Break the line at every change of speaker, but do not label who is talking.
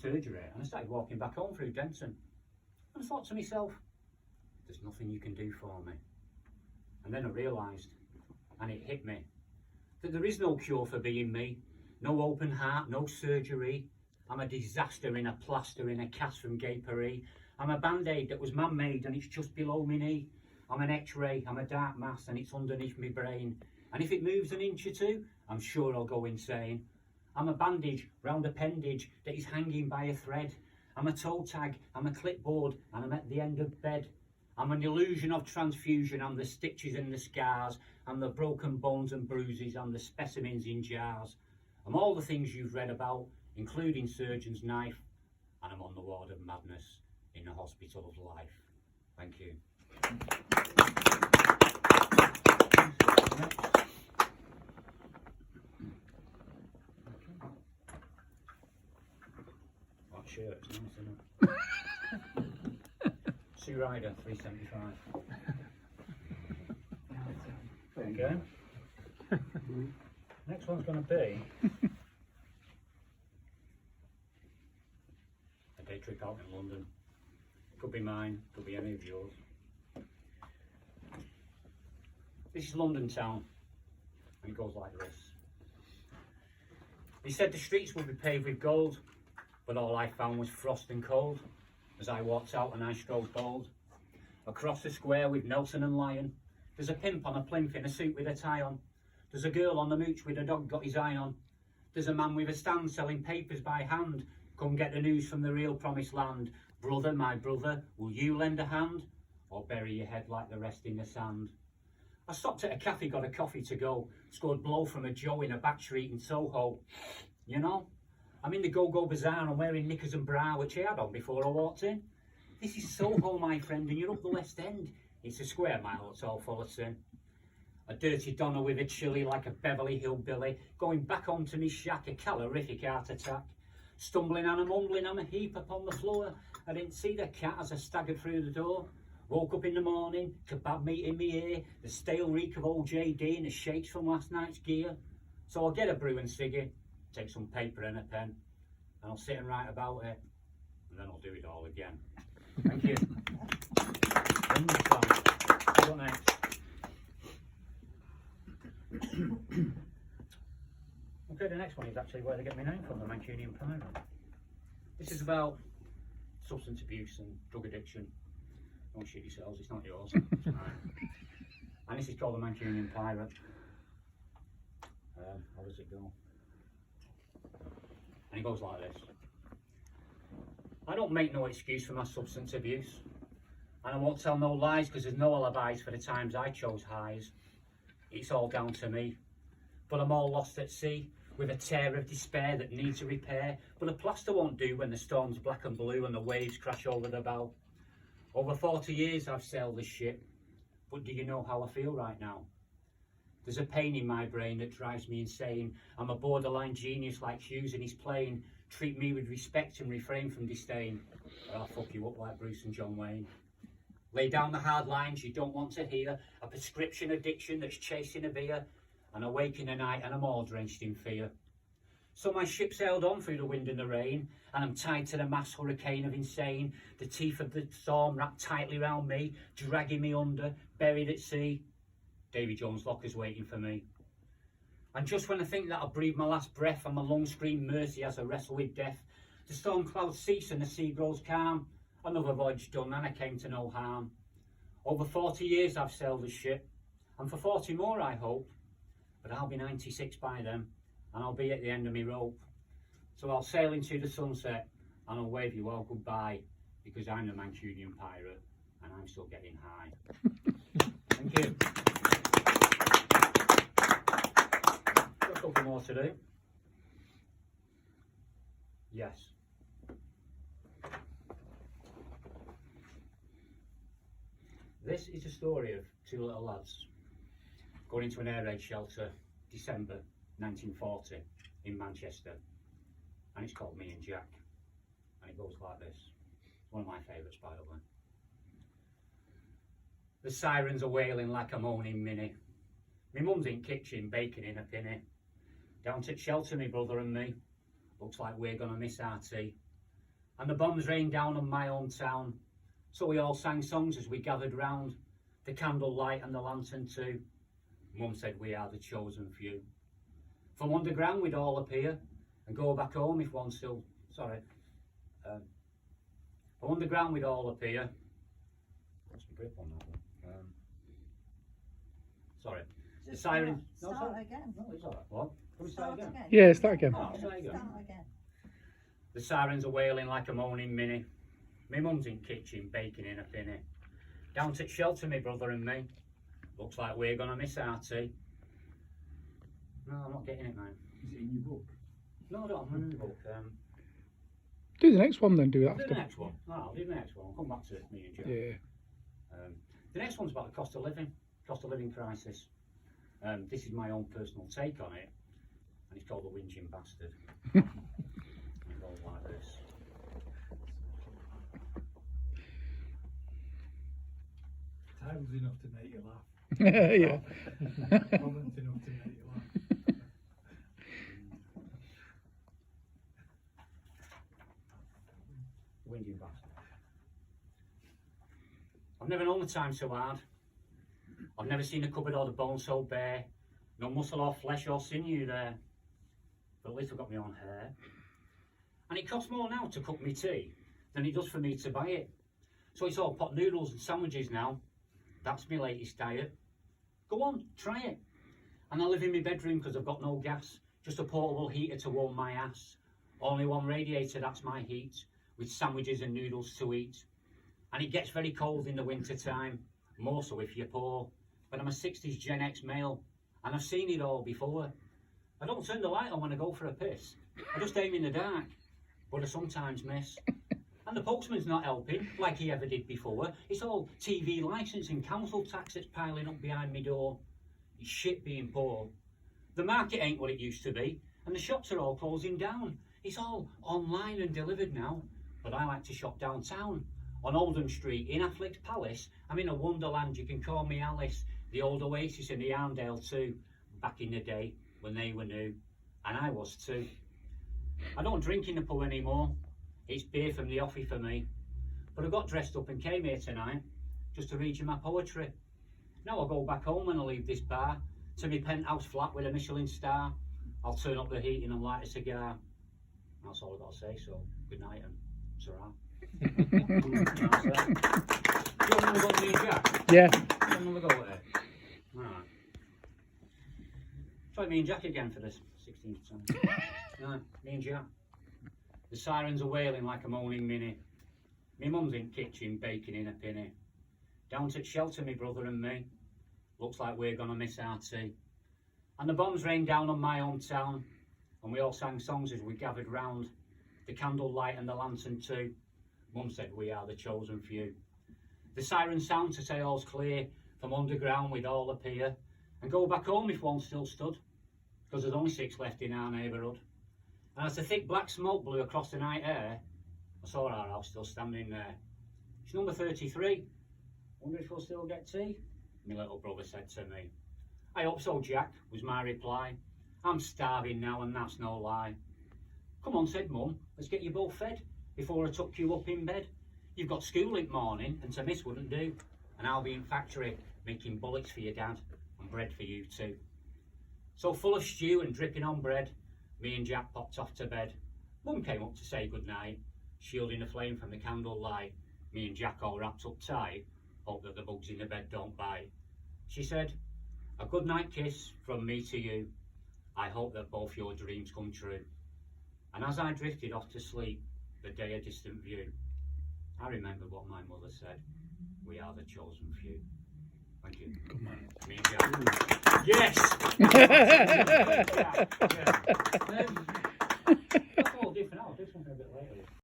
surgery and I started walking back home through Denton. And I thought to myself, there's nothing you can do for me. And then I realised, and it hit me, that there is no cure for being me. No open heart, no surgery. I'm a disaster in a plaster in a cast from Gapery. I'm a band-aid that was man-made and it's just below my knee. I'm an X-ray, I'm a dark mass and it's underneath my brain. And if it moves an inch or two, I'm sure I'll go insane. I'm a bandage round appendage that is hanging by a thread. I'm a toe tag, I'm a clipboard and I'm at the end of bed. I'm an illusion of transfusion, I'm the stitches and the scars, I'm the broken bones and bruises, I'm the specimens in jars. I'm all the things you've read about, including surgeon's knife, and I'm on the ward of madness in the hospital of life. Thank you. That shirt's nice, isn't it? Sue Ryder, 375. Okay. Next one's going to be a day trip out in London. Could be mine, could be any of yours. This is London town, and it goes like this. He said the streets would be paved with gold, but all I found was frost and cold. As I walked out and I strode bold. Across the square with Nelson and Lyon, there's a pimp on a plinth in a suit with a tie on. There's a girl on the mooch with a dog got his eye on. There's a man with a stand selling papers by hand. Come get the news from the real promised land. Brother, my brother, will you lend a hand? Or bury your head like the rest in the sand? I stopped at a cafe, got a coffee to go. Scored blow from a Joe in a back street in Soho. You know, I'm in the Go-Go Bazaar, I'm wearing knickers and bra, which I had on before I walked in. This is Soho, my friend, and you're up the West End. It's a square mile, it's all full of sin. A dirty donner with a chilly like a Beverly Hillbilly, going back home to me shack, a calorific heart attack. Stumbling and a mumbling, I'm a heap upon the floor. I didn't see the cat as I staggered through the door. Woke up in the morning, kebab meat in me ear, the stale reek of old JD and the shakes from last night's gear. So I'll get a brew and ciggy, take some paper and a pen, and I'll sit and write about it, and then I'll do it all again. Thank you. What next? Okay, the next one is actually where they get my name from, the Mancunian Pirate. This is about substance abuse and drug addiction. Don't shoot yourselves, it's not yours. Right. And this is called the Mancunian Pirate. How does it go? And it goes like this. I don't make no excuse for my substance abuse. And I won't tell no lies because there's no alibis for the times I chose highs. It's all down to me. But I'm all lost at sea with a tear of despair that needs a repair. But a plaster won't do when the storm's black and blue and the waves crash over the bow. Over 40 years I've sailed this ship. But do you know how I feel right now? There's a pain in my brain that drives me insane. I'm a borderline genius like Hughes in his plane. Treat me with respect and refrain from disdain, or I'll fuck you up like Bruce and John Wayne. Lay down the hard lines you don't want to hear. A prescription addiction that's chasing a beer. And I wake in the night and I'm all drenched in fear. So my ship sailed on through the wind and the rain, and I'm tied to the mass hurricane of insane. The teeth of the storm wrapped tightly round me, dragging me under, buried at sea. Davy Jones' locker's waiting for me. And just when I think that I'll breathe my last breath and my lungs scream mercy as I wrestle with death, the storm clouds cease and the sea grows calm. Another voyage done and I came to no harm. Over 40 years I've sailed this ship, and for 40 more I hope. But I'll be 96 by then, and I'll be at the end of my rope. So I'll sail into the sunset, and I'll wave you all goodbye, because I'm the Mancunian Pirate, and I'm still getting high. Thank you. Got a couple more to do. Yes. This is a story of two little lads going into an air raid shelter, December 1940 in Manchester, and it's called Me and Jack, and it goes like this. It's one of my favourites, by the way. The sirens are wailing like a moaning minnie. Me mum's in kitchen baking in a pinny. Down to shelter, me brother and me. Looks like we're gonna miss our tea. and the bombs rained down on my hometown. So we all sang songs as we gathered round, the candlelight and the lantern too. Mum said we are the chosen few. From underground we'd all appear and go back home if one still, from underground we'd all appear. What's my grip on that one? The siren.
Start again.
No, it's alright. What? Can we start again?
Yeah, start again.
Oh, start again.
Start again.
The sirens are wailing like a moaning minnie. Me mum's in kitchen baking in a pinny. Down to shelter, me brother and me. Looks like we're gonna miss our tea. No, I'm not getting it, man.
Is it in your book?
No, I don't. I'm in the book.
Do the next one then, do that
I'll do
after.
the next one. No, I'll do the next one. I'll come back to me and Joe.
Yeah.
The next one's about the cost of living crisis. This is my own personal take on it, and it's called The Whinging Bastard. And it goes like this.
Title's enough to make you laugh.
Yeah.
Comment enough to make you laugh.
Whinging Bastard. I've never known the time so hard. I've never seen a cupboard or the bone so bare. No muscle or flesh or sinew there. But at least I've got my own hair. And it costs more now to cook me tea than it does for me to buy it. So it's all pot noodles and sandwiches now. That's my latest diet. Go on, try it. And I live in my bedroom because I've got no gas. Just a portable heater to warm my ass. Only one radiator, that's my heat. With sandwiches and noodles to eat. And it gets very cold in the winter time. More so if you're poor. But I'm a 60s Gen X male. And I've seen it all before. I don't turn the light on when I go for a piss. I just aim in the dark. But I sometimes miss. And the postman's not helping, like he ever did before. It's all TV licence and council tax that's piling up behind me door. It's shit being poor. The market ain't what it used to be, and the shops are all closing down. It's all online and delivered now. But I like to shop downtown, on Oldham Street, in Affleck's Palace. I'm in a wonderland, you can call me Alice. The old Oasis and the Arndale too. Back in the day, when they were new. And I was too. I don't drink in the pub anymore. It's beer from the offie for me. But I got dressed up and came here tonight just to read you my poetry. Now I'll go back home when I leave this bar to my penthouse flat with a Michelin star. I'll turn up the heating and light a cigar. That's all I've got to say, so good night and ta-ra. Do you want another go at me and Jack?
Yeah.
Do you want another go at it? Alright. Try me and Jack again for this 16th time. No, me and Jack. The sirens are wailing like a moaning minnie. Me mum's in kitchen baking in a pinny. Down to shelter, me brother and me. Looks like we're gonna miss our tea. And the bombs rained down on my hometown, and we all sang songs as we gathered round, the candlelight and the lantern too. Mum said we are the chosen few. The sirens sound to say all's clear. From underground we'd all appear and go back home if one still stood, because there's only 6 left in our neighbourhood. And as the thick black smoke blew across the night air, I saw our house still standing there. It's number 33. Wonder if we'll still get tea? My little brother said to me. I hope so, Jack, was my reply. I'm starving now and that's no lie. Come on, said Mum, let's get you both fed before I tuck you up in bed. You've got school in morning and to miss wouldn't do. And I'll be in factory making bullets for your dad and bread for you too. So full of stew and dripping on bread, me and Jack popped off to bed. Mum came up to say goodnight, shielding the flame from the candlelight. Me and Jack all wrapped up tight, hope that the bugs in the bed don't bite. She said, a good night kiss from me to you. I hope that both your dreams come true. And as I drifted off to sleep, the day a distant view, I remembered what my mother said. We are the chosen few. Thank you.
Good man.
Me and Jack. Yes! Yeah.